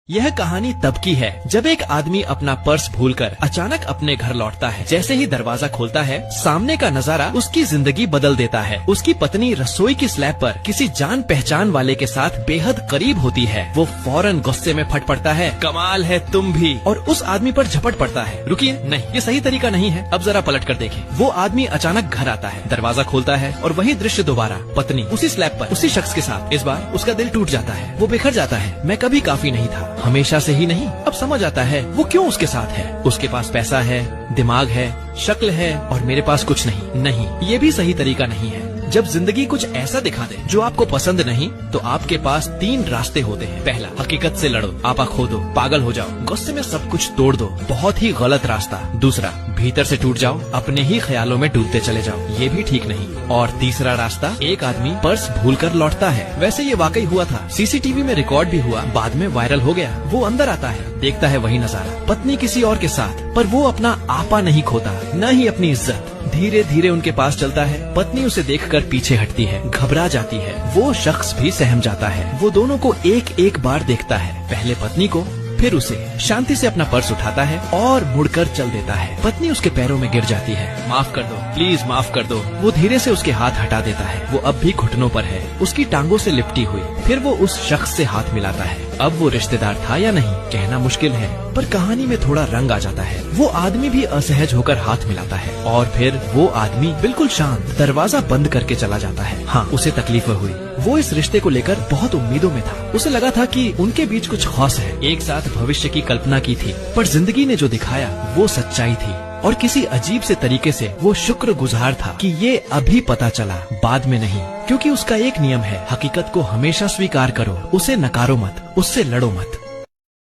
यह कहानी तब की है जब एक आदमी अपना पर्स भूलकर अचानक अपने घर लौटता है। जैसे ही दरवाजा खोलता है, सामने का नजारा उसकी जिंदगी बदल देता है। उसकी पत्नी रसोई की स्लैब पर किसी जान पहचान वाले के साथ बेहद करीब होती है। वो फौरन गुस्से में फट पड़ता है, कमाल है तुम भी, और उस आदमी पर झपट पड़ता है। रुकिए, नहीं, ये सही तरीका नहीं है, अब जरा पलट कर देखें। वो आदमी अचानक घर आता है, दरवाजा खोलता है और वही दृश्य दोबारा। पत्नी उसी स्लैब पर उसी शख्स के साथ। इस बार उसका दिल टूट जाता है, वो बिखर जाता है। मैं कभी काफी नहीं था, हमेशा से ही नहीं। अब समझ आता है वो क्यों उसके साथ है। उसके पास पैसा है, दिमाग है, शक्ल है, और मेरे पास कुछ नहीं। नहीं, ये भी सही तरीका नहीं है। जब जिंदगी कुछ ऐसा दिखा दे जो आपको पसंद नहीं, तो आपके पास 3 रास्ते होते हैं। पहला, हकीकत से लड़ो, आपा खो दो, पागल हो जाओ, गुस्से में सब कुछ तोड़ दो, बहुत ही गलत रास्ता। दूसरा, भीतर से टूट जाओ, अपने ही ख्यालों में डूबते चले जाओ, ये भी ठीक नहीं। और तीसरा रास्ता, एक आदमी पर्स भूलकर लौटता है। वैसे ये वाकई हुआ था, सीसीटीवी में रिकॉर्ड भी हुआ, बाद में वायरल हो गया। वो अंदर आता है, देखता है वही नजारा, पत्नी किसी और के साथ, पर वो अपना आपा नहीं खोता, न ही अपनी इज्जत। धीरे धीरे उनके पास चलता है। पत्नी उसे देखकर पीछे हटती है, घबरा जाती है। वो शख्स भी सहम जाता है। वो दोनों को एक एक बार देखता है, पहले पत्नी को, फिर उसे। शांति से अपना पर्स उठाता है और मुड़कर चल देता है। पत्नी उसके पैरों में गिर जाती है। माफ कर दो, प्लीज माफ कर दो। वो धीरे से उसके हाथ हटा देता है। वो अब भी घुटनों पर है, उसकी टांगों से लिपटी हुई। फिर वो उस शख्स से हाथ मिलाता है। अब वो रिश्तेदार था या नहीं, कहना मुश्किल है, पर कहानी में थोड़ा रंग आ जाता है। वो आदमी भी असहज होकर हाथ मिलाता है, और फिर वो आदमी बिल्कुल शांत दरवाजा बंद करके चला जाता है। हाँ, उसे तकलीफ हुई। वो इस रिश्ते को लेकर बहुत उम्मीदों में था। उसे लगा था कि उनके बीच कुछ खास है, एक साथ भविष्य की कल्पना की थी। पर जिंदगी ने जो दिखाया वो सच्चाई थी, और किसी अजीब से तरीके से वो शुक्रगुजार था कि ये अभी पता चला, बाद में नहीं। क्योंकि उसका एक नियम है, हकीकत को हमेशा स्वीकार करो, उसे नकारो मत, उससे लड़ो मत।